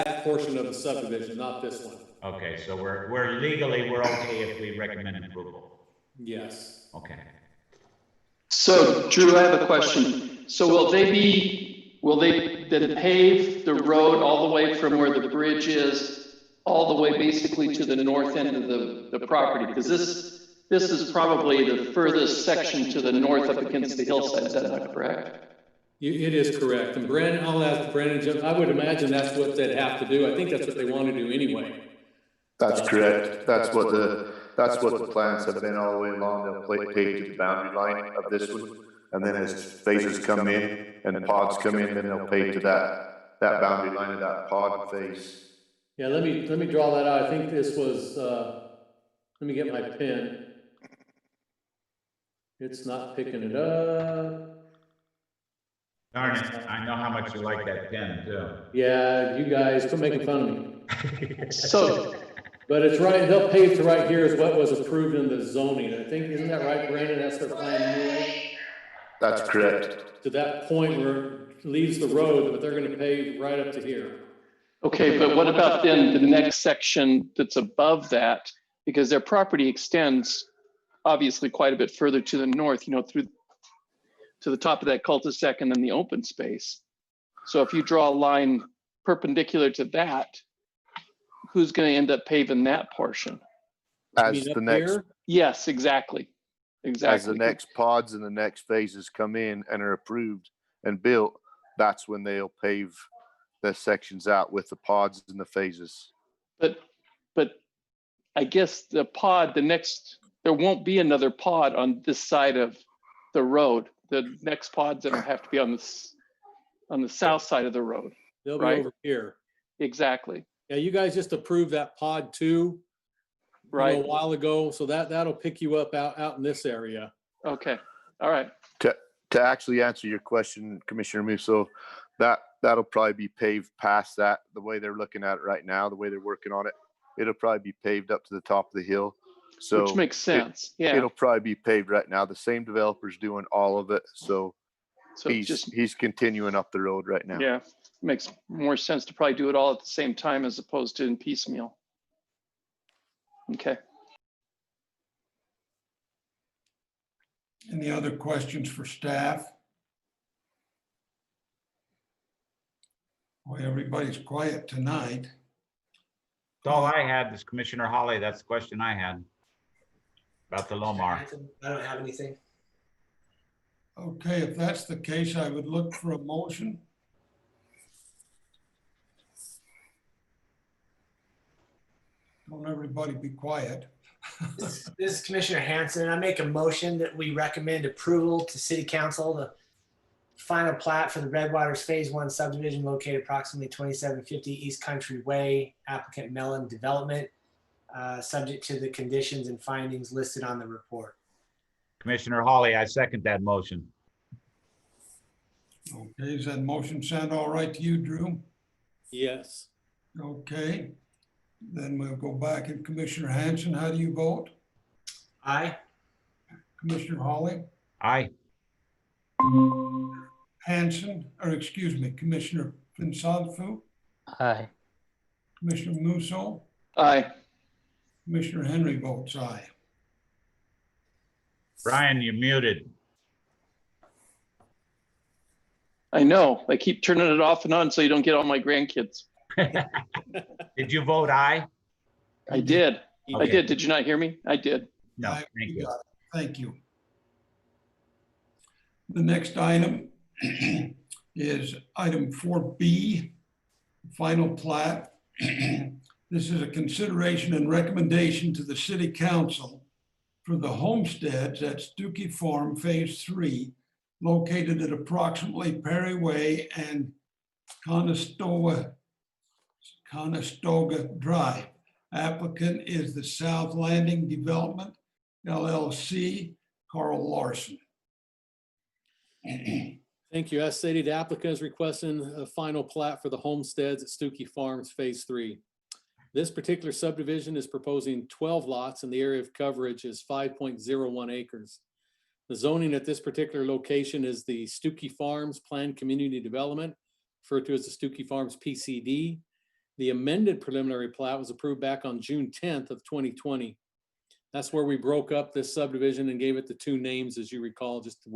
that portion of the subdivision, not this one. Okay, so we're legally, we're okay if we recommend approval. Yes. Okay. So Drew, I have a question. So will they then pave the road all the way from where the bridge is, all the way basically to the north end of the property? Because this is probably the furthest section to the north up against the hillside, is that not correct? It is correct. And Brandon, I'll ask Brandon, I would imagine that's what they'd have to do. I think that's what they want to do anyway. That's correct. That's what the plans have been all the way along. They'll pave to the boundary line of this one. And then as phases come in and pods come in, then they'll pave to that boundary line of that pod phase. Yeah, let me draw that out. I think this was, let me get my pen. It's not picking it up. Darn it, I know how much you like that pen too. Yeah, you guys, quit making fun of me. So, But it's right, they'll pave to right here is what was approved in the zoning. I think, isn't that right, Brandon? That's their plan anyway? That's correct. To that point where it leaves the road, but they're gonna pave right up to here. okay, but what about then the next section that's above that? Because their property extends obviously quite a bit further to the north, through to the top of that cul-de-sac and then the open space. So if you draw a line perpendicular to that, who's going to end up paving that portion? As the next, Yes, exactly. as the next pods and the next phases come in and are approved and built, that's when they'll pave the sections out with the pods and the phases. But I guess there won't be another pod on this side of the road. The next pod's gonna have to be on the south side of the road. They'll be Right. over here. Exactly. Yeah, you guys just approved that pod 2 Right. a while ago, so that'll pick you up out in this area. Okay. All right. To actually answer your question, Commissioner Musso, that'll probably be paved past that, the way they're looking at it right now, the way they're working on it. It'll probably be paved up to the top of the hill. So Which makes sense. Yeah. it'll probably be paved right now. The same developer's doing all of it. So So he's continuing up the road right now. yeah, makes more sense to probably do it all at the same time as opposed to in piecemeal. Okay. Any other questions for staff? Boy, everybody's quiet tonight. That's all I had is Commissioner Hawley. That's the question I had about the Lomar. I don't have anything. Okay, if that's the case, I would look for a motion. Don't everybody be quiet. This is Commissioner Hanson. I make a motion that we recommend approval to City Council, the final plat for the Redwaters Phase 1 subdivision located approximately 2750 East Country Way, applicant Mellon Development, subject to the conditions and findings listed on the report. Commissioner Hawley, I second that motion. Okay, does that motion sound all right to you, Drew? Yes. Okay, then we'll go back and Commissioner Hanson, how do you vote? Aye. Commissioner Hawley? Aye. Hanson, or excuse me, Commissioner Pinsalfu, Aye. Commissioner Musso, Aye. Commissioner Henry votes aye. Brian, you're muted. I know. I keep turning it off and on so you don't get all my grandkids. Did you vote aye? I did. I Okay. did. Did you not hear me? I did. No, Aye, thank you. got it. Thank you. The next item is item 4B, final plat. This is a consideration and recommendation to the City Council for the homesteads at Stuckey Farm Phase 3, located at approximately Perry Way and Conestoga Drive. Applicant is the South Landing Development, LLC, Carl Larson. Thank you. As stated, the applicant is requesting a final plat for the homesteads at Stuckey Farms Phase 3. This particular subdivision is proposing 12 lots and the area of coverage is 5.01 acres. The zoning at this particular location is the Stuckey Farms Planned Community Development, referred to as the Stuckey Farms PCD. The amended preliminary plat was approved back on June 10th of 2020. That's where we broke up this subdivision and gave it the two names, as you recall, just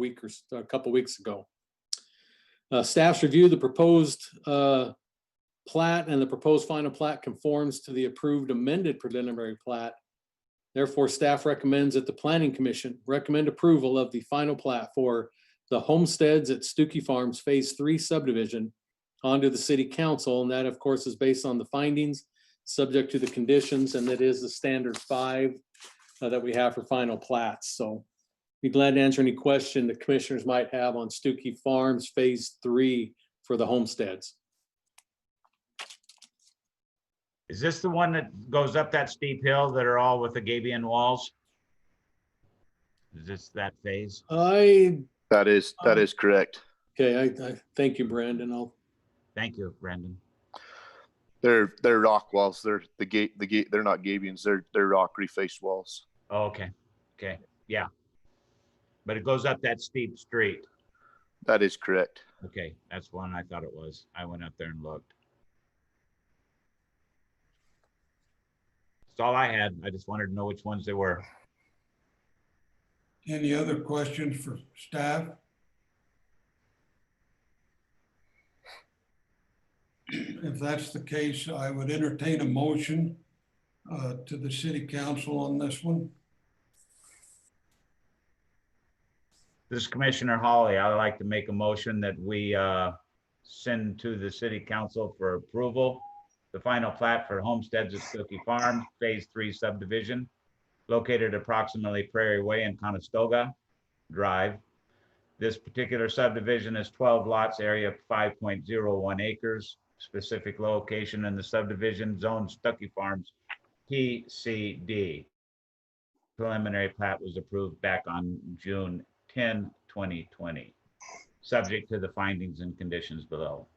a couple weeks ago. Staff's review, the proposed plat and the proposed final plat conforms to the approved amended preliminary plat. Therefore, staff recommends that the Planning Commission recommend approval of the final plat for the Homesteads at Stuckey Farms Phase 3 subdivision onto the City Council. And that, of course, is based on the findings, subject to the conditions, and that is the standard 5 that we have for final plats. So be glad to answer any question the commissioners might have on Stuckey Farms Phase 3 for the homesteads. Is this the one that goes up that steep hill that are all with the Gabion walls? Is this that phase? That is correct. Okay, I thank you, Brandon. Thank you, Brendan. They're rock walls. They're they're not gabions. They're rock refaced walls. Oh, okay, okay, yeah. But it goes up that steep street. That is correct. Okay, that's one I thought it was. I went up there and looked. That's all I had. I just wanted to know which ones they were. Any other questions for staff? If that's the case, I would entertain a motion to the City Council on this one. This is Commissioner Hawley. I would like to make a motion that we send to the City Council for approval the final plat for Homesteads at Stuckey Farm Phase 3 subdivision located approximately Prairie Way and Conestoga Drive. This particular subdivision is 12 lots, area 5.01 acres. Specific location in the subdivision zone Stuckey Farms PCD. Preliminary plat was approved back on June 10, 2020, subject to the findings and conditions below.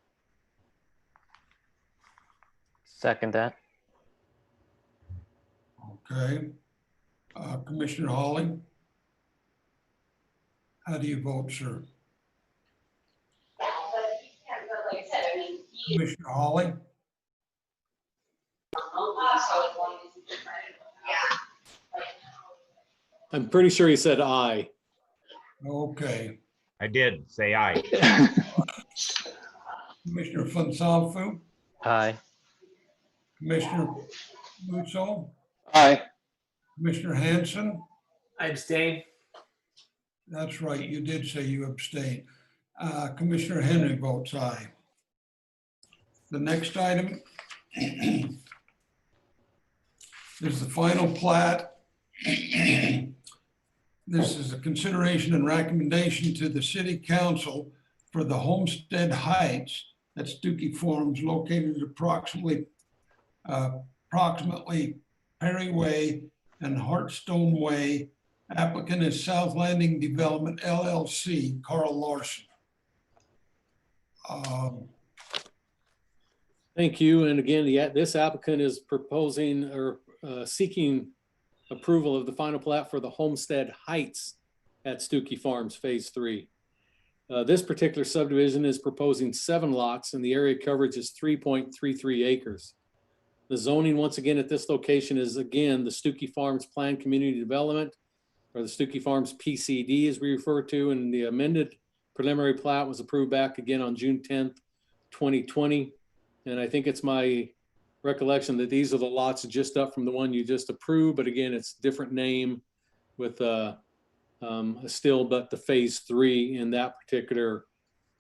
Second that. Okay. Commissioner Hawley? How do you vote, sir? Commissioner Hawley? I'm pretty sure he said aye. Okay. I did say aye. Commissioner Fonsalvo? Aye. Commissioner Musso? Aye. Commissioner Hanson? I abstain. That's right, you did say you abstained. Commissioner Henry votes aye. The next item is the final plat. This is a consideration and recommendation to the City Council for the Homestead Heights at Stuckey Farms located approximately Perry Way and Hartstone Way. Applicant is South Landing Development LLC, Carl Larson. Thank you. And again, this applicant is proposing or seeking approval of the final plat for the Homestead Heights at Stuckey Farms Phase 3. This particular subdivision is proposing 7 lots and the area coverage is 3.33 acres. The zoning, once again, at this location is again the Stuckey Farms Planned Community Development, or the Stuckey Farms PCD as we refer to, and the amended preliminary plat was approved back again on June 10th, 2020. And I think it's my recollection that these are the lots just up from the one you just approved, but again, it's different name with still but the Phase 3 in that particular,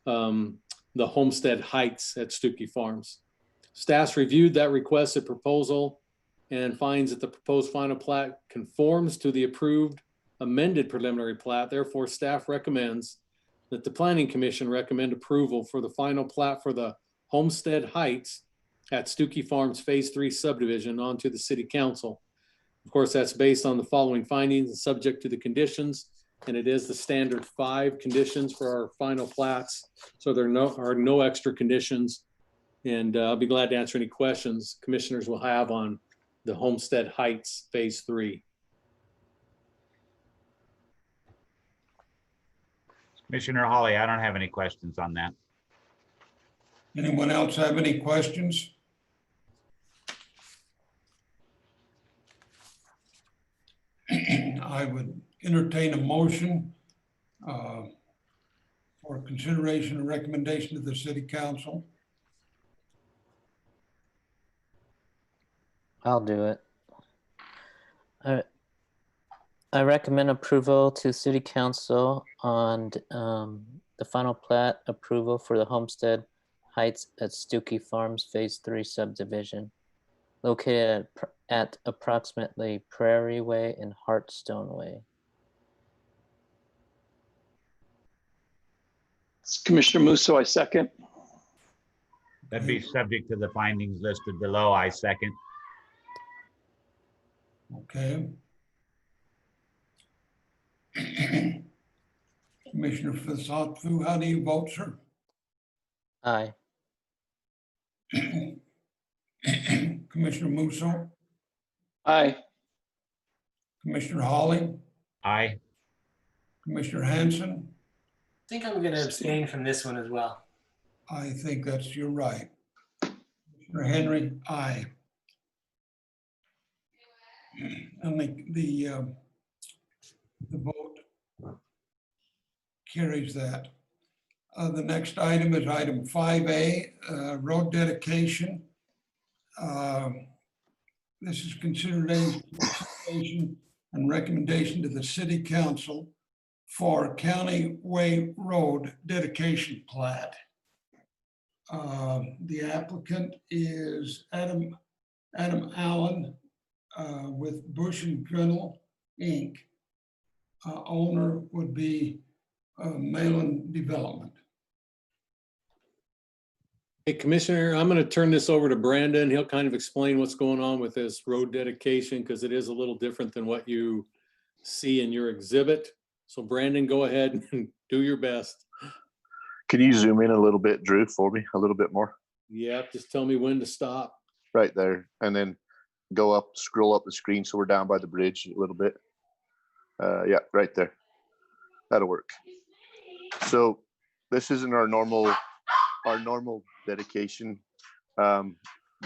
the Homestead Heights at Stuckey Farms. Staff's reviewed that requested proposal and finds that the proposed final plat conforms to the approved amended preliminary plat. Therefore, staff recommends that the Planning Commission recommend approval for the final plat for the Homestead Heights at Stuckey Farms Phase 3 subdivision onto the City Council. Of course, that's based on the following findings and subject to the conditions, and it is the standard 5 conditions for our final plats. So there are no extra conditions, and I'll be glad to answer any questions commissioners will have on the Homestead Heights Phase 3. Commissioner Hawley, I don't have any questions on that. Anyone else have any questions? I would entertain a motion for consideration and recommendation to the city council. I'll do it. I recommend approval to city council on the final plat approval for the Homestead Heights at Stuckey Farms Phase 3 subdivision located at approximately Prairie Way and Hartstone Way. Commissioner Musso, I second. That'd be subject to the findings listed below. I second. Okay. Commissioner Fasatu, how do you vote, sir? Aye. Commissioner Musso, Aye. Commissioner Hawley, Aye. Commissioner Hanson. I think I'm going to abstain from this one as well. I think that's your right. Commissioner Henry, aye. And the vote carries that. The next item is item 5A, road dedication. This is consideration and recommendation to the city council for County Way Road dedication plat. The applicant is Adam Allen with Bush and Grinnell, Inc. Owner would be Malin Development. Hey, Commissioner, I'm going to turn this over to Brandon. He'll kind of explain what's going on with this road dedication because it is a little different than what you see in your exhibit. So Brandon, go ahead and do your best. Can you zoom in a little bit, Drew, for me, a little bit more? Yep, just tell me when to stop. Right there, and then go up, scroll up the screen so we're down by the bridge a little bit. Yeah, right there. That'll work. So this isn't our normal dedication. Down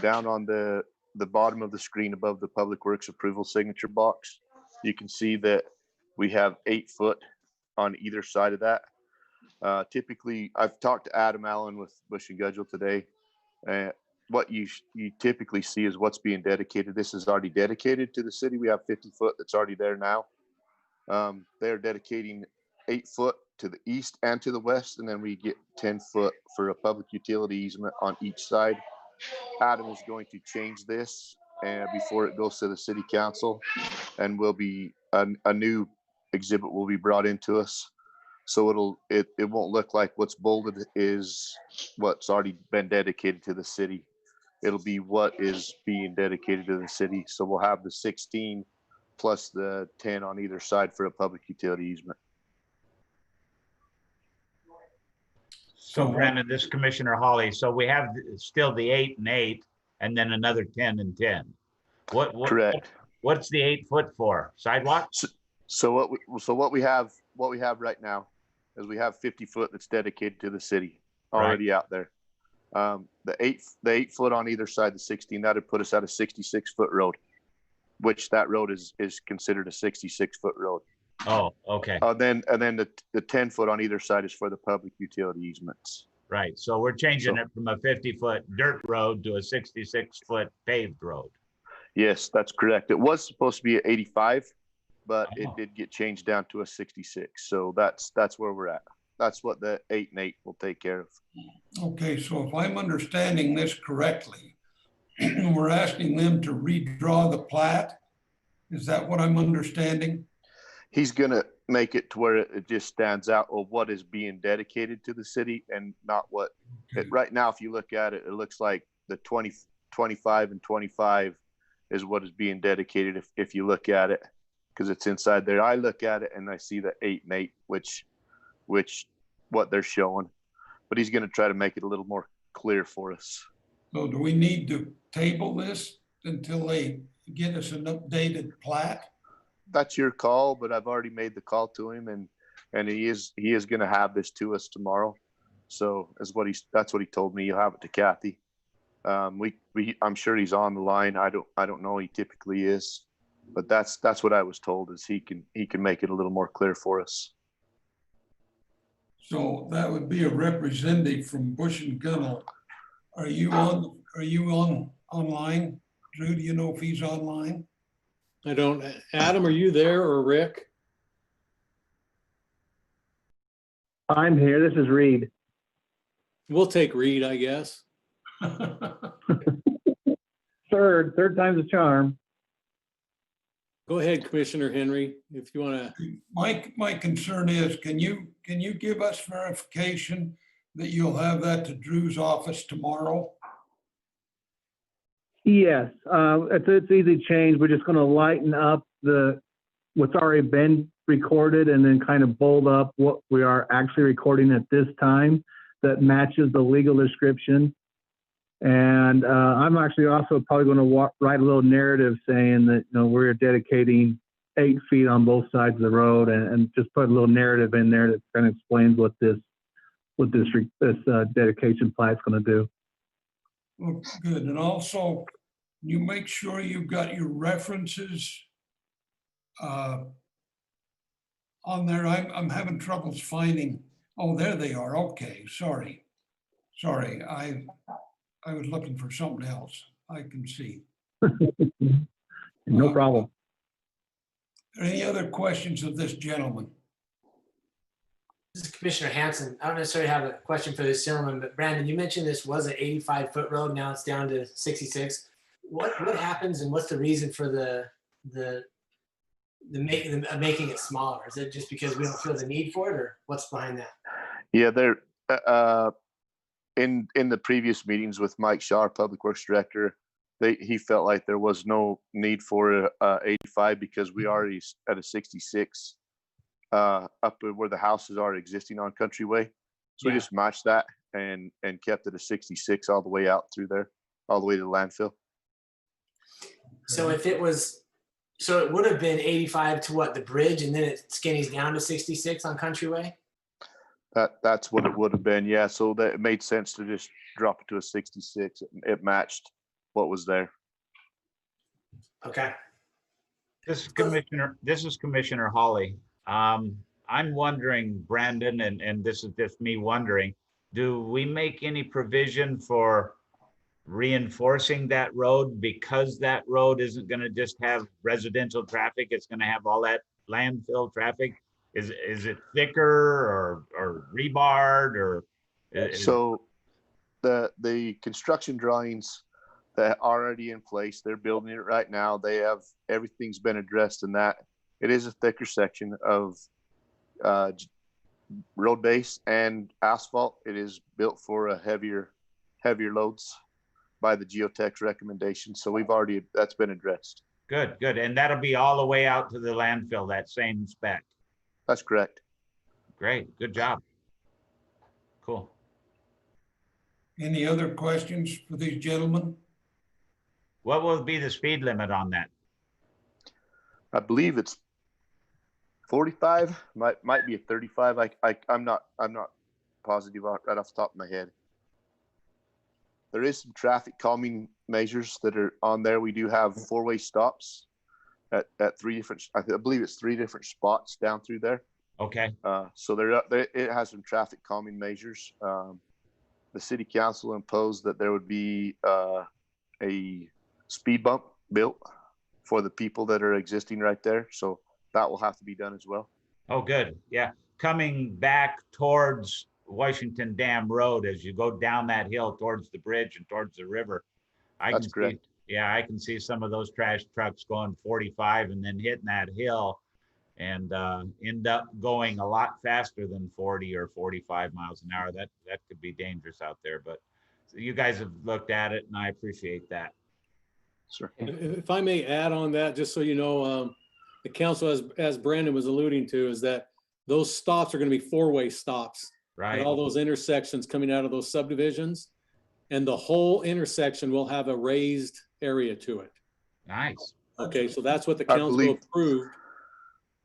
on the bottom of the screen above the Public Works approval signature box, you can see that we have 8 foot on either side of that. Typically, I've talked to Adam Allen with Bush and Gudgel today. What you typically see is what's being dedicated. This is already dedicated to the city. We have 50 foot that's already there now. They're dedicating 8 foot to the east and to the west, and then we get 10 foot for a public utility easement on each side. Adam is going to change this before it goes to the city council, and will be a new exhibit will be brought into us. So it won't look like what's bolded is what's already been dedicated to the city. It'll be what is being dedicated to the city. So we'll have the 16 plus the 10 on either side for a public utility easement. So Brandon, this is Commissioner Hawley. So we have still the 8 and 8, and then another 10 and 10. Correct. What's the 8 foot for? Sidewalk? So what we have right now is we have 50 foot that's dedicated to the city already out there. The 8 foot on either side, the 16, that would put us at a 66 foot road, which that road is considered a 66 foot road. Oh, okay. And then the 10 foot on either side is for the public utility easements. Right. So we're changing it from a 50 foot dirt road to a 66 foot paved road. Yes, that's correct. It was supposed to be at 85, but it did get changed down to a 66. So that's where we're at. That's what the 8 and 8 will take care of. Okay, so if I'm understanding this correctly, we're asking them to redraw the plat. Is that what I'm understanding? He's going to make it to where it just stands out of what is being dedicated to the city and not what right now, if you look at it, it looks like the 20, 25 and 25 is what is being dedicated. If you look at it, because it's inside there, I look at it and I see the 8 and 8, which what they're showing, but he's going to try to make it a little more clear for us. So do we need to table this until they get us an updated plat? That's your call, but I've already made the call to him, and he is going to have this to us tomorrow. So that's what he told me. You'll have it to Kathy. I'm sure he's on the line. I don't know. He typically is. But that's what I was told, is he can make it a little more clear for us. So that would be a representative from Bush and Gunnell. Are you online? Drew, do you know if he's online? I don't, Adam, are you there, or Rick? I'm here. This is Reed. We'll take Reed, I guess. Third time's a charm. Go ahead, Commissioner Henry, if you want to. My concern is, can you give us verification that you'll have that to Drew's office tomorrow? Yes, it's easy change. We're just going to lighten up what's already been recorded and then kind of bold up what we are actually recording at this time that matches the legal description. And I'm actually also probably going to write a little narrative saying that, you know, we're dedicating 8 feet on both sides of the road, and just put a little narrative in there that kind of explains what this dedication plat's going to do. Well, good. And also, you make sure you've got your references on there. I'm having troubles finding. Oh, there they are. Okay, sorry. I was looking for something else. I can see. No problem. Any other questions of this gentleman? This is Commissioner Hanson. I don't necessarily have a question for this gentleman, but Brandon, you mentioned this was an 85-foot road. Now it's down to 66. What happens, and what's the reason for making it smaller? Is it just because we don't feel the need for it, or what's behind that? Yeah, there. In the previous meetings with Mike Shaw, our Public Works Director, he felt like there was no need for 85 because we already at a 66 up where the houses are existing on Countryway. So we just matched that and kept it a 66 all the way out through there, all the way to the landfill. So if it was, so it would have been 85 to what, the bridge, and then it skinnies down to 66 on Countryway? That's what it would have been, yeah. So that it made sense to just drop it to a 66. It matched what was there. Okay. This is Commissioner Hawley. I'm wondering, Brandon, and this is just me wondering, do we make any provision for reinforcing that road, because that road isn't going to just have residential traffic, it's going to have all that landfill traffic? Is it thicker or rebarred, or? So the construction drawings that are already in place, they're building it right now. Everything's been addressed in that. It is a thicker section of road base and asphalt. It is built for a heavier loads by the Geotech recommendation. So that's been addressed. Good. And that'll be all the way out to the landfill, that same spec. That's correct. Great. Good job. Cool. Any other questions for these gentlemen? What will be the speed limit on that? I believe it's 45, might be a 35. I'm not positive right off the top of my head. There is some traffic calming measures that are on there. We do have 4-way stops at 3 different, I believe it's 3 different spots down through there. Okay. So it has some traffic calming measures. The city council imposed that there would be a speed bump built for the people that are existing right there. So that will have to be done as well. Oh, good. Yeah. Coming back towards Washington Dam Road, as you go down that hill towards the bridge and towards the river, That's correct. I can see some of those trash trucks going 45 and then hitting that hill and end up going a lot faster than 40 or 45 miles an hour. That could be dangerous out there, but you guys have looked at it and I appreciate that. Sure. If I may add on that, just so you know, the council, as Brandon was alluding to, is that those stops are going to be 4-way stops. Right. At all those intersections coming out of those subdivisions, and the whole intersection will have a raised area to it. Nice. Okay, so that's what the council approved.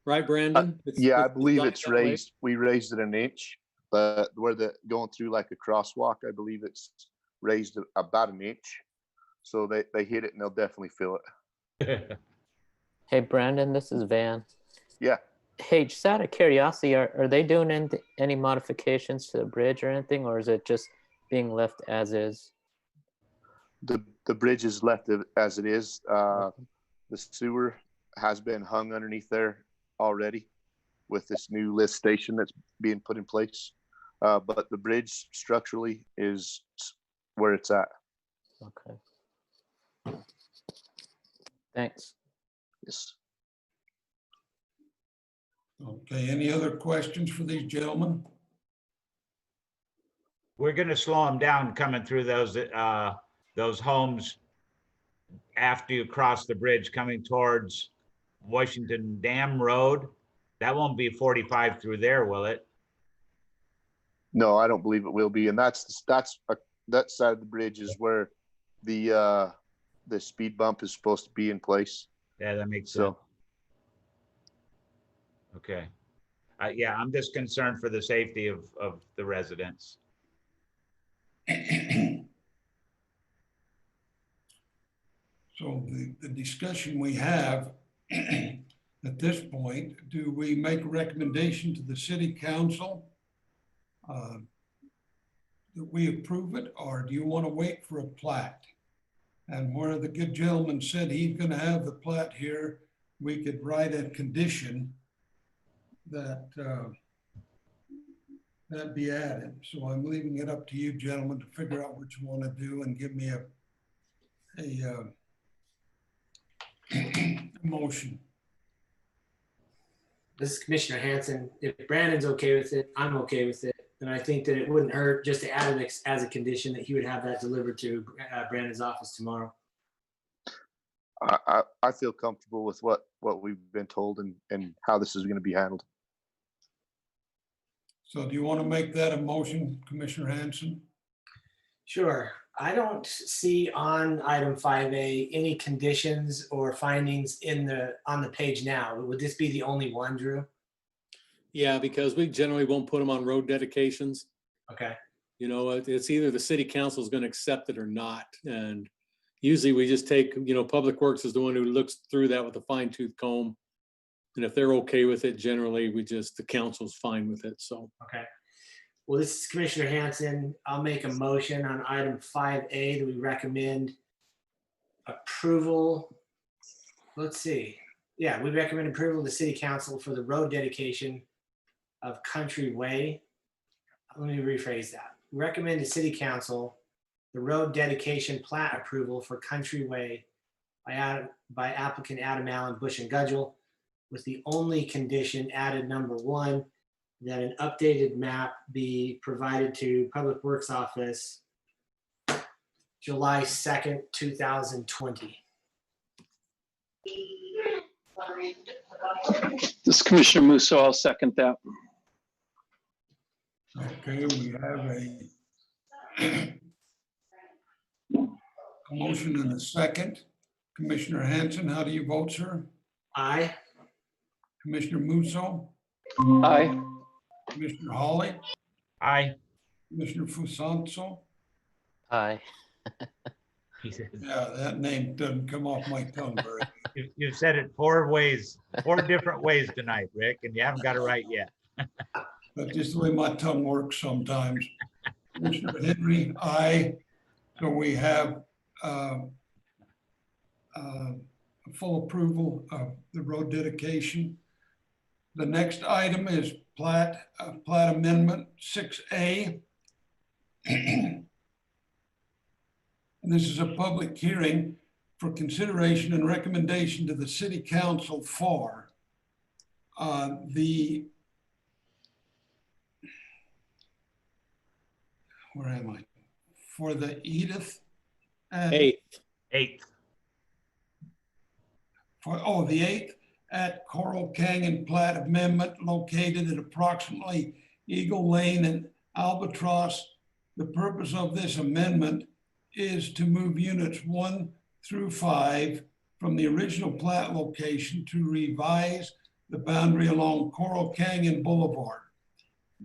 Right, Brandon? I believe it's raised. We raised it an inch, but where going through like a crosswalk, I believe it's raised about an inch. So they hit it and they'll definitely feel it. Hey, Brandon, this is Van. Yeah, Hey, just out of curiosity, are they doing any modifications to the bridge or anything, or is it just being left as is? the bridge is left as it is. The sewer has been hung underneath there already with this new lift station that's being put in place. But the bridge structurally is where it's at. Okay. Thanks. Yes. Okay, any other questions for these gentlemen? We're gonna slow them down coming through those homes after you cross the bridge coming towards Washington Dam Road. That won't be 45 through there, will it? No, I don't believe it will be. And that side of the bridge is where the speed bump is supposed to be in place. Yeah, that makes sense. So, Okay. Yeah, I'm just concerned for the safety of the residents. So the discussion we have at this point, do we make a recommendation to the city council that we approve it, or do you want to wait for a plat? And where the good gentleman said he's going to have the plat here, we could write a condition that that be added. So I'm leaving it up to you gentlemen to figure out what you want to do and give me a motion. This is Commissioner Hanson. If Brandon's okay with it, I'm okay with it. And I think that it wouldn't hurt just to add it as a condition that he would have that delivered to Brandon's office tomorrow. I feel comfortable with what we've been told and how this is going to be handled. So do you want to make that a motion, Commissioner Hanson? Sure. I don't see on item 5A any conditions or findings on the page now. Would this be the only one, Drew? Yeah, because we generally won't put them on road dedications. Okay. You know, it's either the city council is going to accept it or not. And usually we just take, Public Works is the one who looks through that with a fine tooth comb. And if they're okay with it, generally the council's fine with it, so. Okay. Well, this is Commissioner Hanson. I'll make a motion on item 5A that we recommend approval. Let's see. Yeah, we recommend approval of the city council for the road dedication of Country Way. Let me rephrase that. Recommend to city council the road dedication plat approval for Country Way by applicant Adam Allen, Bush and Gudgel, with the only condition added, number 1, that an updated map be provided to Public Works Office July 2nd, 2020. This is Commissioner Musso. I'll second that. Okay, we have a motion and a second. Commissioner Hanson, how do you vote, sir? Aye. Commissioner Musso, Aye. Commissioner Hawley, Aye. Commissioner Fusanso. Aye. Yeah, that name doesn't come off my tongue very good. You've said it 4 different ways tonight, Rick, and you haven't got it right yet. That's just the way my tongue works sometimes. Commissioner Henry, aye. So we have full approval of the road dedication. The next item is plat amendment 6A. This is a public hearing for consideration and recommendation to the city council for where am I? For the Edith and Eighth. 8th. the 8th at Coral Canyon Plat Amendment located at approximately Eagle Lane and Albatross. The purpose of this amendment is to move units 1 through 5 from the original plat location to revise the boundary along Coral Canyon Boulevard.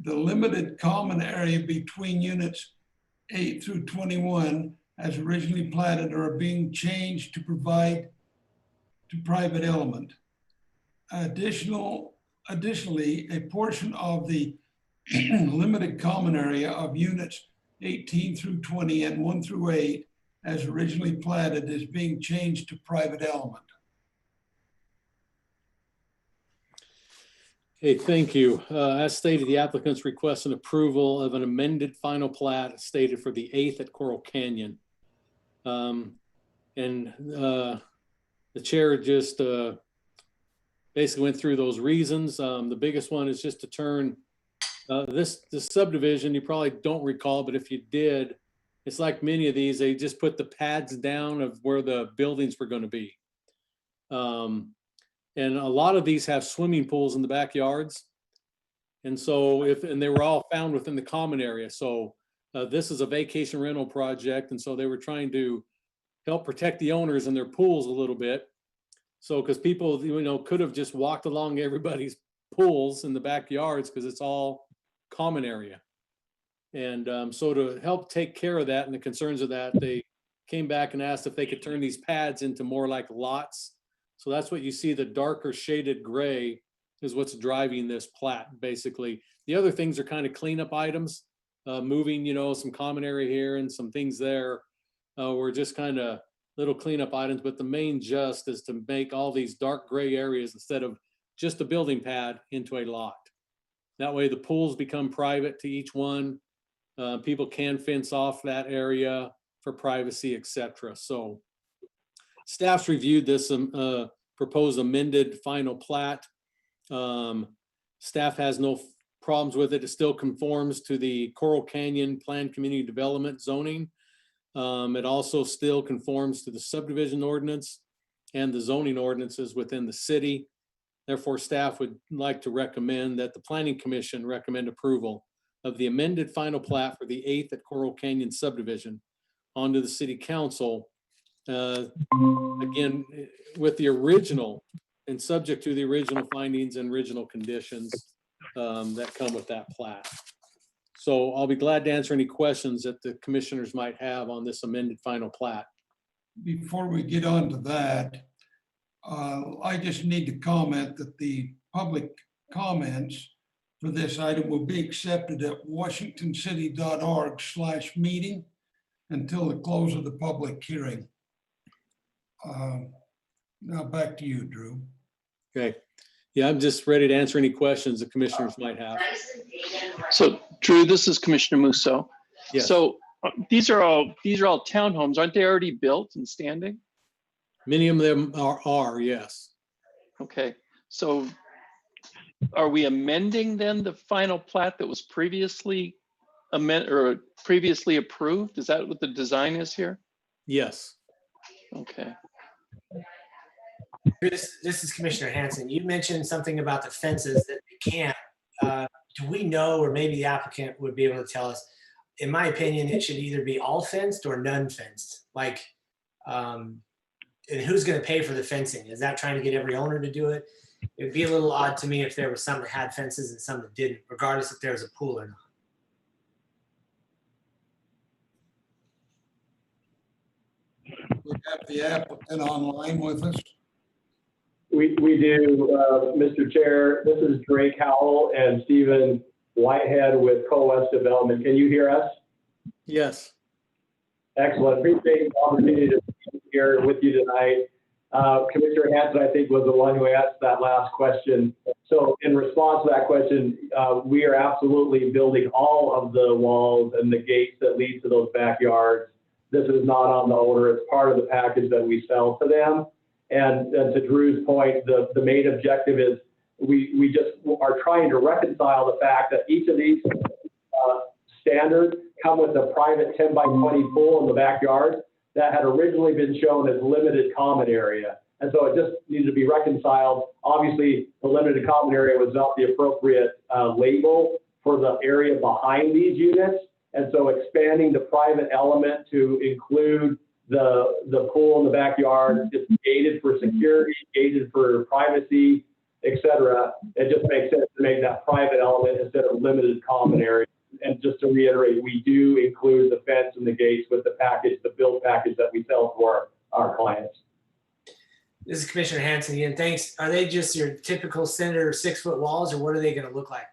The limited common area between units 8 through 21 as originally platted are being changed to provide to private element. Additionally, a portion of the limited common area of units 18 through 20 and 1 through 8, as originally platted, is being changed to private element. Okay, thank you. As stated, the applicant's requesting approval of an amended final plat stated for the 8th at Coral Canyon. The chair just basically went through those reasons. The biggest one is just to turn this subdivision. You probably don't recall, but if you did, it's like many of these, they just put the pads down of where the buildings were going to be. And a lot of these have swimming pools in the backyards. And so and they were all found within the common area. So this is a vacation rental project. And so they were trying to help protect the owners and their pools a little bit. So, because people, could have just walked along everybody's pools in the backyards because it's all common area. And so to help take care of that and the concerns of that, they came back and asked if they could turn these pads into more like lots. So that's what you see, the darker shaded gray is what's driving this plat, basically. The other things are kind of cleanup items, moving, some common area here and some things there. Were just kind of little cleanup items, but the main just is to make all these dark gray areas instead of just a building pad into a lot. That way the pools become private to each one. People can fence off that area for privacy, etc. So staff's reviewed this proposed amended final plat. Staff has no problems with it. It still conforms to the Coral Canyon Planned Community Development zoning. It also still conforms to the subdivision ordinance and the zoning ordinances within the city. Therefore, staff would like to recommend that the Planning Commission recommend approval of the amended final plat for the 8th at Coral Canyon subdivision onto the City Council. Again, with the original and subject to the original findings and original conditions that come with that plat. So I'll be glad to answer any questions that the commissioners might have on this amended final plat. Before we get on to that, I just need to comment that the public comments for this item will be accepted at washingtoncity.org/meeting until the close of the public hearing. Now back to you, Drew. Okay. Yeah, I'm just ready to answer any questions the commissioners might have. So Drew, this is Commissioner Musso. Yes. So these are all townhomes. Aren't they already built and standing? Many of them are, yes. Okay, so are we amending then the final plat that was previously previously approved? Is that what the design is here? Yes. Okay. This is Commissioner Hanson. You mentioned something about the fences that they can't. Do we know, or maybe the applicant would be able to tell us? In my opinion, it should either be all fenced or none fenced. Like, and who's going to pay for the fencing? Is that trying to get every owner to do it? It would be a little odd to me if there were some that had fences and some that didn't, regardless if there was a pool or not. We have the applicant online with us. We do, Mr. Chair. This is Drake Howell and Stephen Whitehead with Co-West Development. Can you hear us? Yes. Excellent. Appreciate the opportunity to be here with you tonight. Commissioner Hanson, I think, was the one who asked that last question. So in response to that question, we are absolutely building all of the walls and the gates that lead to those backyards. This is not on the owner. It's part of the package that we sell to them. And to Drew's point, the main objective is we just are trying to reconcile the fact that each of these standards come with a private 10 by 20 pool in the backyard that had originally been shown as limited common area. And so it just needed to be reconciled. Obviously, the limited common area was not the appropriate label for the area behind these units. And so expanding the private element to include the pool in the backyard, just gated for security, gated for privacy, et cetera. It just makes sense to make that private element instead of limited common area. And just to reiterate, we do include the fence and the gates with the package, the build package that we sell to our clients. This is Commissioner Hanson again. Thanks. Are they just your typical center 6-foot walls, or what are they going to look like?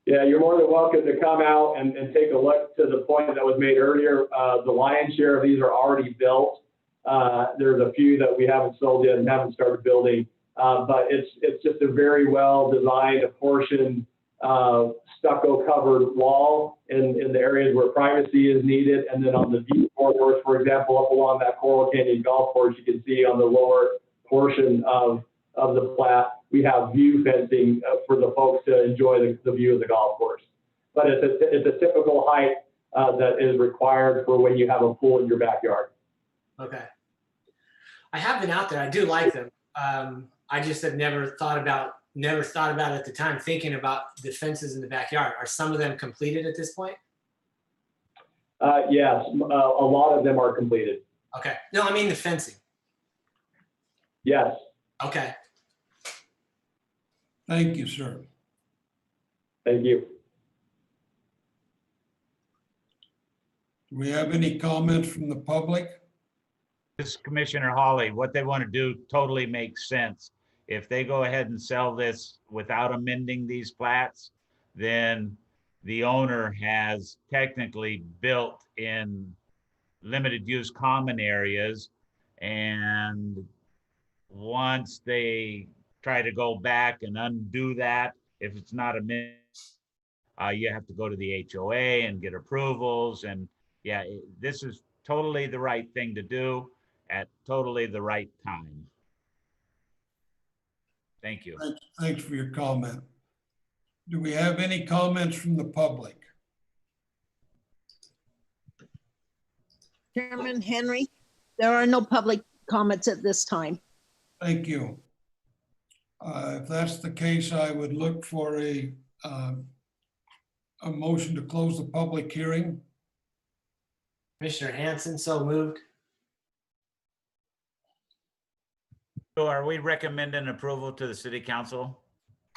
Yeah, you're more than welcome to come out and take a look. To the point that was made earlier, the lion's share of these are already built. There's a few that we haven't sold yet and haven't started building, but it's just a very well designed, apportioned, stucco covered wall in the areas where privacy is needed. And then on the view corridors, for example, up along that Coral Canyon golf course, you can see on the lower portion of the plat, we have view fencing for the folks to enjoy the view of the golf course. But it's a typical height that is required for when you have a pool in your backyard. Okay. I have been out there. I do like them. I just have never thought about at the time thinking about the fences in the backyard. Are some of them completed at this point? Yes, a lot of them are completed. Okay. No, I mean the fencing. Yes. Okay. Thank you, sir. Thank you. Do we have any comments from the public? This is Commissioner Hawley. What they want to do totally makes sense. If they go ahead and sell this without amending these plats, then the owner has technically built in limited use common areas. And once they try to go back and undo that, if it's not amended, you have to go to the HOA and get approvals. And yeah, this is totally the right thing to do at totally the right time. Thank you. Thanks for your comment. Do we have any comments from the public? Chairman Henry, there are no public comments at this time. Thank you. If that's the case, I would look for a motion to close the public hearing. Commissioner Hanson, so moved. So are we recommending approval to the city council?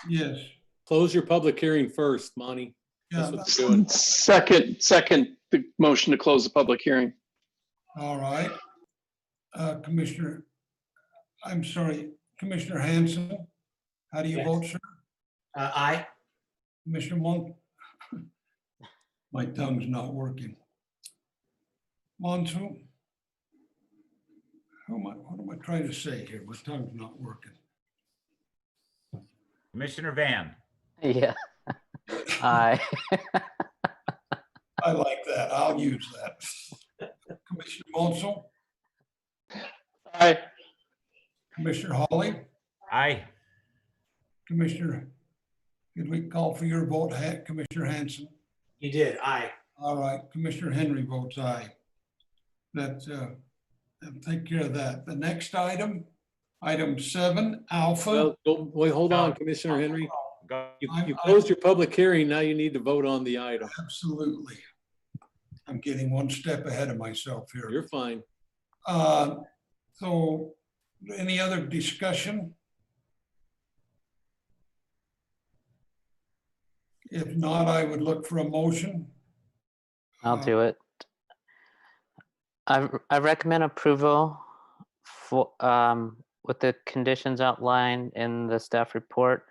Yes. Close your public hearing first, Monty. Yeah, That's what you're doing. Second, the motion to close the public hearing. all right. Commissioner Hanson, how do you Yes. vote, sir? Aye. Commissioner Mon? My tongue's not working. Monson? What am I trying to say here? My tongue's not working. Commissioner Van, Yeah. Aye. I like that. I'll use that. Commissioner Monson? Aye. Commissioner Hawley? aye. Commissioner, did we call for your vote, Commissioner Hanson? You did. Aye. All right, Commissioner Henry votes aye. That, take care of that. The next item, item 7, Alpha. Well, wait, hold on, Commissioner Henry. Go. You closed your public hearing. Now you need to vote on the item. Absolutely. I'm getting one step ahead of myself here. You're fine. So any other discussion? If not, I would look for a motion. I'll do it. I recommend approval for, with the conditions outlined in the staff report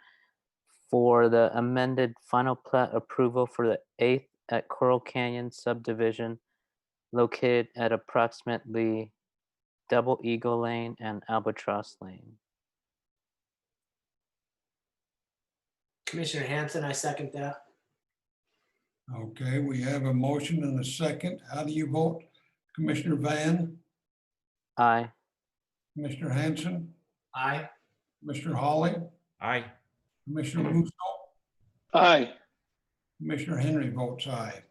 for the amended final plat approval for the 8th at Coral Canyon subdivision located at approximately Double Eagle Lane and Albatross Lane. Commissioner Hanson, I second that. Okay, we have a motion and a second. How do you vote? Commissioner Van, Aye. Commissioner Hanson, Aye. Commissioner Hawley, Aye. Commissioner Musso, Aye. Commissioner Henry votes aye.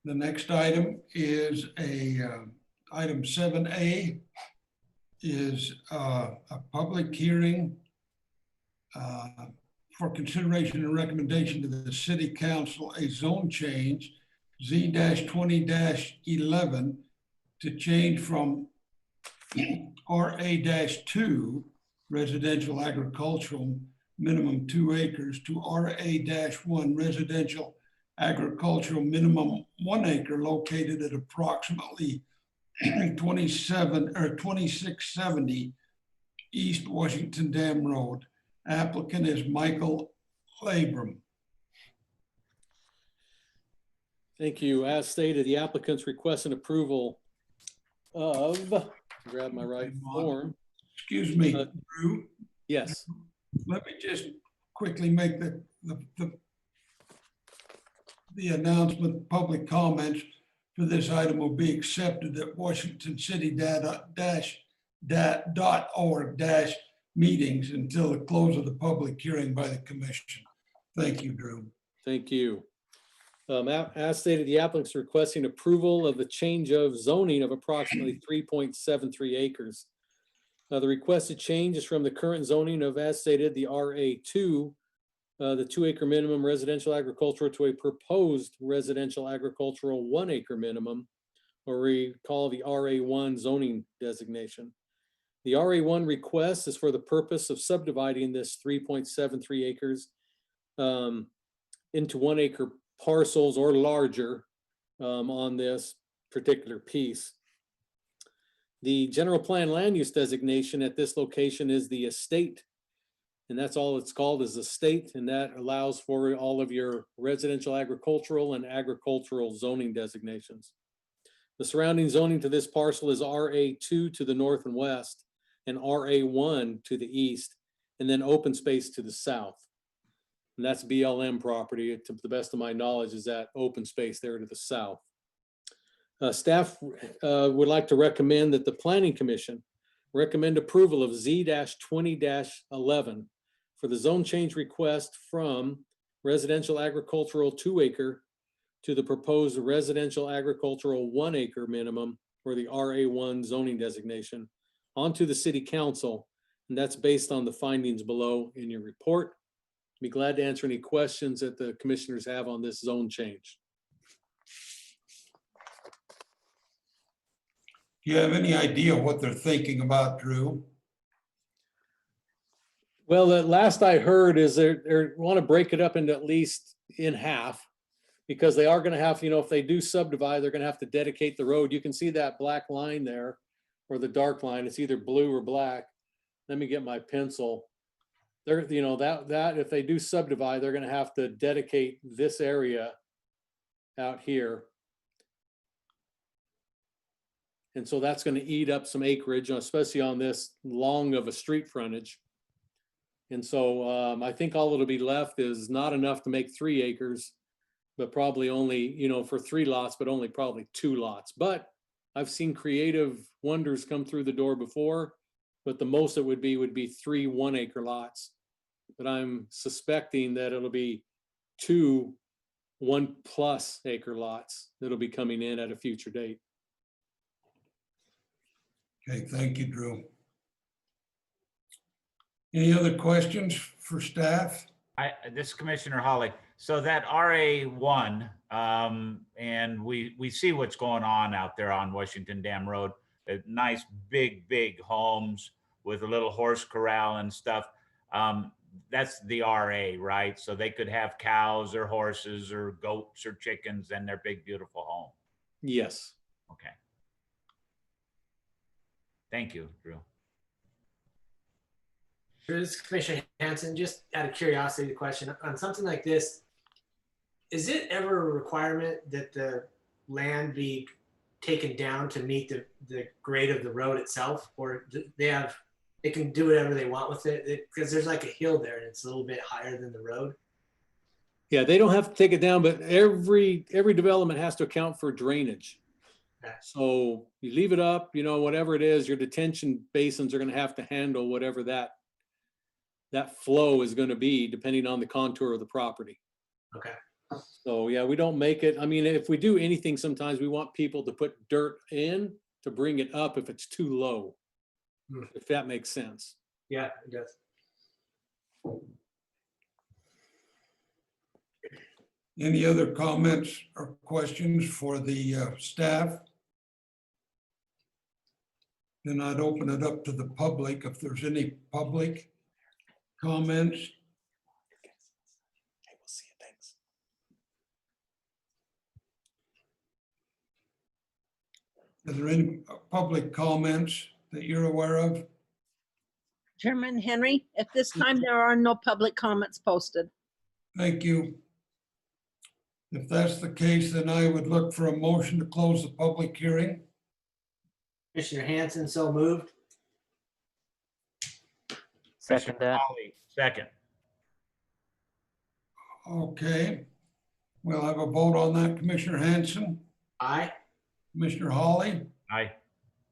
The next item is item 7A is a public hearing for consideration and recommendation to the city council, a zone change Z-20-11 to change from RA-2 residential agricultural minimum 2 acres to RA-1 residential agricultural minimum 1 acre located at approximately 27 or 2670 East Washington Dam Road. Applicant is Michael Labram. Thank you. As stated, the applicant's requesting approval of, grab my right form. Excuse me, Uh, Drew. Yes, Let me just quickly make the announcement, public comments for this item will be accepted at washingtoncity.org meetings until the close of the public hearing by the commission. Thank you, Drew. thank you. As stated, the applicant's requesting approval of the change of zoning of approximately 3.73 acres. The requested change is from the current zoning of, as stated, the RA2, the 2 acre minimum residential agricultural, to a proposed residential agricultural 1 acre minimum, or we call the RA1 zoning designation. The RA1 request is for the purpose of subdividing this 3.73 acres into 1 acre parcels or larger on this particular piece. The general plan land use designation at this location is the estate. And that's all it's called, is estate, and that allows for all of your residential agricultural and agricultural zoning designations. The surrounding zoning to this parcel is RA2 to the north and west, and RA1 to the east, and then open space to the south. And that's BLM property, to the best of my knowledge, is that open space there to the south. Staff would like to recommend that the Planning Commission recommend approval of Z-20-11 for the zone change request from residential agricultural 2 acre to the proposed residential agricultural 1 acre minimum, or the RA1 zoning designation, onto the City Council. And that's based on the findings below in your report. Be glad to answer any questions that the commissioners have on this zone change. Do you have any idea what they're thinking about, Drew? Well, the last I heard is they want to break it up into at least in half, because they are going to have, if they do subdivide, they're going to have to dedicate the road. You can see that black line there, or the dark line. It's either blue or black. Let me get my pencil. They're, that if they do subdivide, they're going to have to dedicate this area out here. And so that's going to eat up some acreage, especially on this long of a street frontage. And so I think all that'll be left is not enough to make 3 acres, but probably only, for 3 lots, but only probably 2 lots. But I've seen creative wonders come through the door before, but the most it would be 3 1 acre lots. But I'm suspecting that it'll be 2 1+ acre lots that'll be coming in at a future date. Okay, thank you, Drew. Any other questions for staff? This is Commissioner Hawley. So that RA1, and we see what's going on out there on Washington Dam Road. Nice, big homes with a little horse corral and stuff. That's the RA, right? So they could have cows or horses or goats or chickens in their big, beautiful home. Yes. Okay. Thank you, Drew. This is Commissioner Hanson, just out of curiosity, the question on something like this, is it ever a requirement that the land be taken down to meet the grade of the road itself, or they can do whatever they want with it? Because there's like a hill there and it's a little bit higher than the road. Yeah, they don't have to take it down, but every development has to account for drainage. Okay. So you leave it up, whatever it is, your detention basins are going to have to handle whatever that flow is going to be, depending on the contour of the property. Okay. So yeah, we don't make it. I mean, if we do anything, sometimes we want people to put dirt in to bring it up if it's too low, if that makes sense. Yeah, it does. Any other comments or questions for the staff? Then I'd open it up to the public if there's any public comments. Okay, we'll see you. Thanks. Is there any public comments that you're aware of? Chairman Henry, at this time, there are no public comments posted. Thank you. If that's the case, then I would look for a motion to close the public hearing. Commissioner Hanson, so moved. Second that. Hawley, second. Okay. We'll have a vote on that. Commissioner Hanson, Aye. Commissioner Hawley, Aye.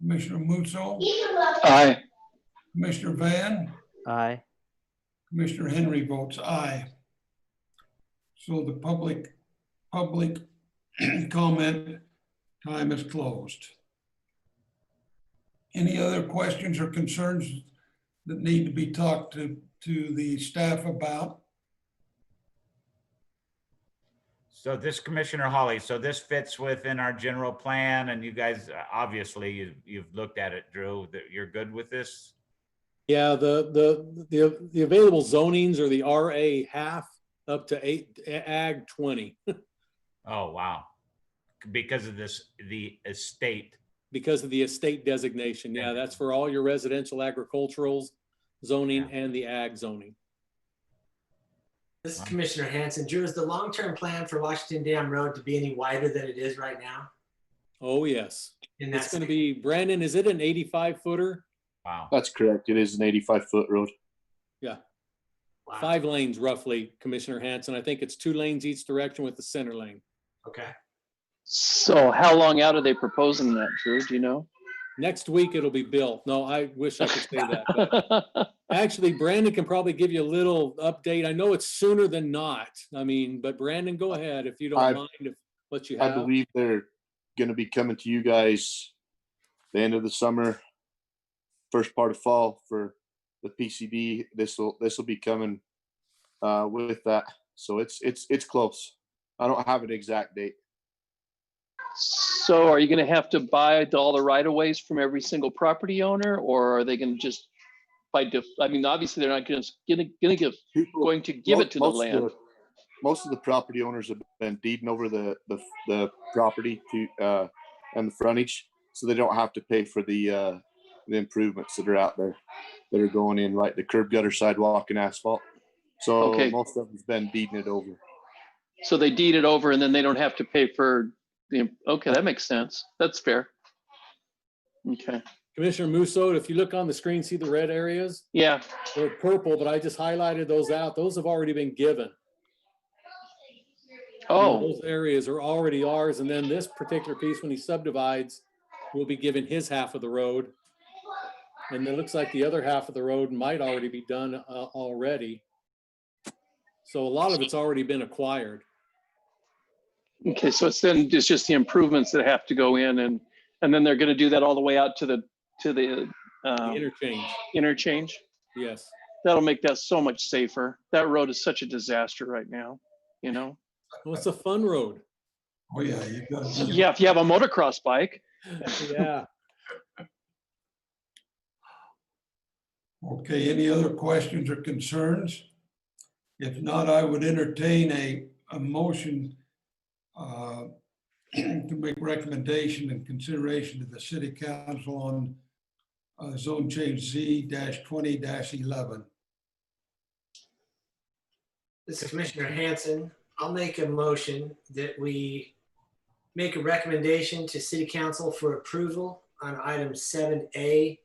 Commissioner Musso, Aye. Commissioner Van, Aye. Commissioner Henry votes aye. So the public comment time is closed. Any other questions or concerns that need to be talked to the staff about? So this, Commissioner Hawley, so this fits within our general plan, and you guys, obviously, you've looked at it, Drew, that you're good with this? Yeah, the available zonings are the RA half up to 8 ag 20 Oh, wow. Because of this, the estate. because of the estate designation. Yeah, that's for all your residential agricultural zoning and the ag zoning. This is Commissioner Hanson. Drew, is the long-term plan for Washington Dam Road to be any wider than it is right now? Oh, yes. And It's that's going to be, Brandon, is it an 85 footer? Wow. That's correct. It is an 85-foot road. Yeah, wow. 5 lanes roughly, Commissioner Hanson. I think it's 2 lanes each direction with the center lane. Okay. So how long out are they proposing that, Drew? Do you know? Next week it'll be built. No, I wish I could say that. But actually, Brandon can probably give you a little update. I know it's sooner than not. I mean, but Brandon, go ahead if you don't I- mind if what you I have. believe they're gonna be coming to you guys the end of the summer, first part of fall for the PCD. This will be coming with that. So it's close. I don't have an exact date. So are you going to have to buy all the right of ways from every single property owner, or are they going to just I mean, obviously they're not going to give it to the land. Most of the property owners have been deeding over the property to and the frontage, so they don't have to pay for the improvements that are out there that are going in, like the curb gutter, sidewalk, and asphalt. So Okay. most of them's been deeding it over. So they deed it over and then they don't have to pay for okay, that makes sense. That's fair. Okay. Commissioner Musso, if you look on the screen, see the red areas? Yeah. They're purple, but I just highlighted those out. Those have already been given. Oh, Those areas are already ours. And then this particular piece, when he subdivides, will be given his half of the road. And it looks like the other half of the road might already be done already. So a lot of it's already been acquired. okay. So it's just the improvements that have to go in, and then they're going to do that all the way out to the The interchange, interchange. yes. That'll make that so much safer. That road is such a disaster right now, you know? Well, it's a fun road. Oh, yeah, you got to. Yeah, if you have a motocross bike. Yeah. Okay, any other questions or concerns? If not, I would entertain a motion to make recommendation and consideration to the city council on zone change Z-20-11. This is Commissioner Hanson. I'll make a motion that we make a recommendation to City Council for approval on item 7A.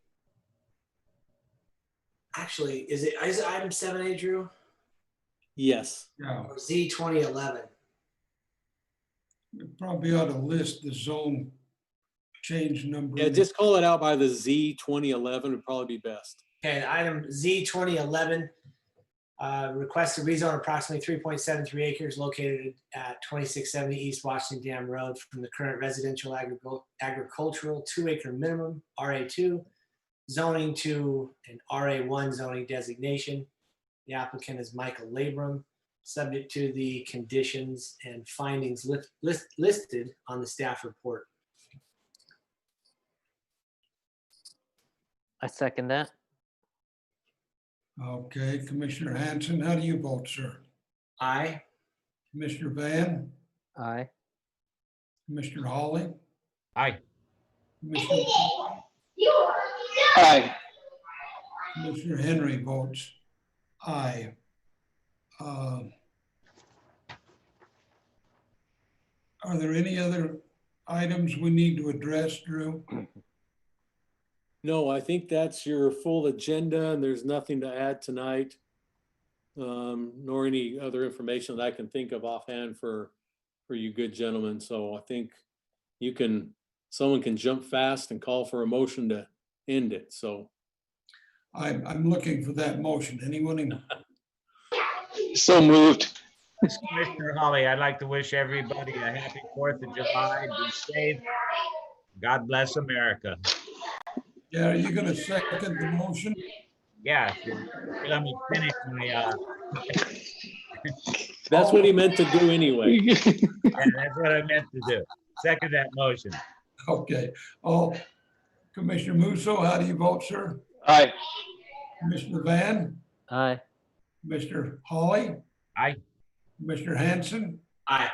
Actually, is item 7A, Drew? Yes. Yeah, Or Z 2011? we probably ought to list the zone change number. Yeah, just call it out by the Z 2011 would probably be best. Okay, item Z 2011, request to rezone approximately 3.73 acres located at 2670 East Washington Dam Road from the current residential agricultural 2-acre minimum, RA2, zoning to an RA1 zoning designation. The applicant is Michael Labrum, subject to the conditions and findings listed on the staff report. I second that. Okay, Commissioner Hanson, how do you vote, sir? Aye. Commissioner Van, Aye. Commissioner Hawley, Aye. Commissioner, Aye. Commissioner Henry votes aye. Are there any other items we need to address, Drew? No, I think that's your full agenda and there's nothing to add tonight. Nor any other information that I can think of offhand for you good gentlemen. So I think someone can jump fast and call for a motion to end it. So I'm looking for that motion. Anyone? So moved. This is Commissioner Hawley. I'd like to wish everybody a happy 4th of July. Be safe. God bless America. Yeah, are you going to second the motion? Yeah, let me finish my, that's what he meant to do anyway. yeah, that's what I meant to do. Second that motion. Okay. Oh, Commissioner Musso, how do you vote, sir? Aye. Commissioner Van? Aye. Commissioner Hawley? Aye. Commissioner Hanson? Aye.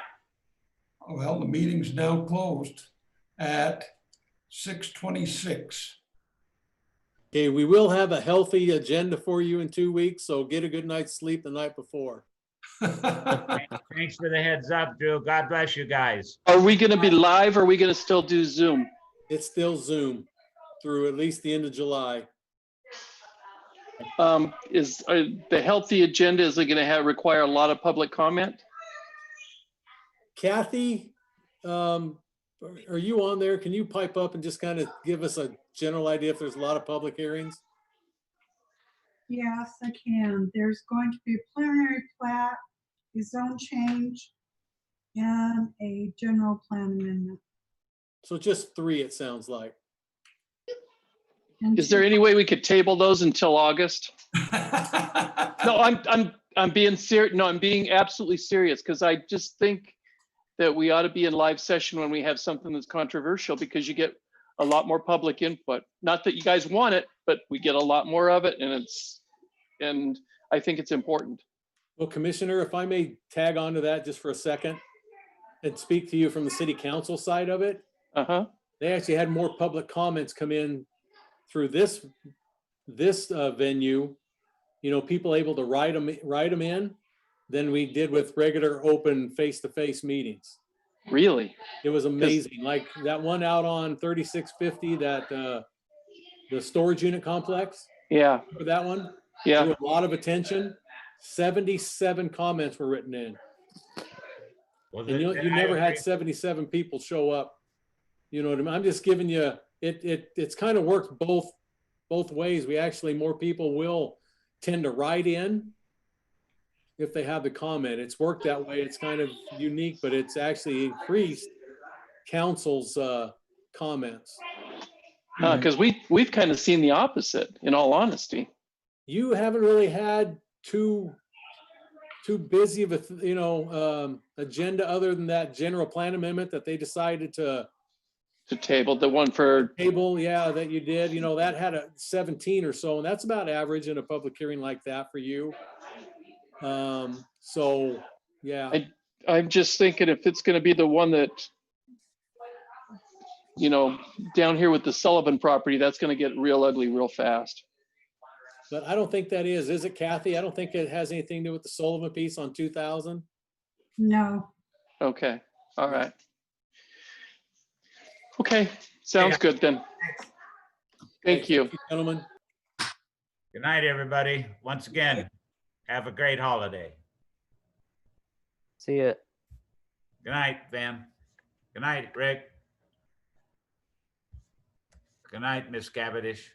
Well, the meeting's now closed at 6:26. Okay, we will have a healthy agenda for you in 2 weeks, so get a good night's sleep the night before. Thanks for the heads up, Drew. God bless you guys. Are we going to be live or are we going to still do Zoom? It's still Zoom through at least the end of July. Is the healthy agenda, is it going to require a lot of public comment? Kathy, are you on there? Can you pipe up and just kind of give us a general idea if there's a lot of public hearings? Yes, I can. There's going to be a preliminary plat, a zone change, and a general plan amendment. So just 3, it sounds like. And Is there any way we could table those until August? No, I'm being serious. No, I'm being absolutely serious because I just think that we ought to be in live session when we have something that's controversial because you get a lot more public input. Not that you guys want it, but we get a lot more of it and I think it's important. Well, Commissioner, if I may tag on to that just for a second and speak to you from the city council side of it. Uh-huh. They actually had more public comments come in through this venue, people able to write them in than we did with regular open face-to-face meetings. Really? It was amazing. Like that one out on 3650, that the storage unit complex. Yeah. For that one, Yeah. drew a lot of attention. 77 comments were written in. Was And it- you never had 77 people show up. You know what I mean? I'm just giving you, it's kind of worked both ways. We actually, more people will tend to write in if they have the comment. It's worked that way. It's kind of unique, but it's actually increased council's comments. Because we've kind of seen the opposite, in all honesty. You haven't really had too busy of a agenda other than that general plan amendment that they decided to table the one for table, yeah, that you did, that had a 17 or so, and that's about average in a public hearing like that for you. So, yeah. I'm just thinking if it's going to be the one that, down here with the Sullivan property, that's going to get real ugly real fast. But I don't think that is it, Kathy? I don't think it has anything to do with the Sullivan piece on 2000. No. Okay. All right. Okay. Sounds good then. Thank you. Gentlemen. Good night, everybody. Once again, have a great holiday. See ya. Good night, Van. Good night, Rick. Good night, Miss Cavendish.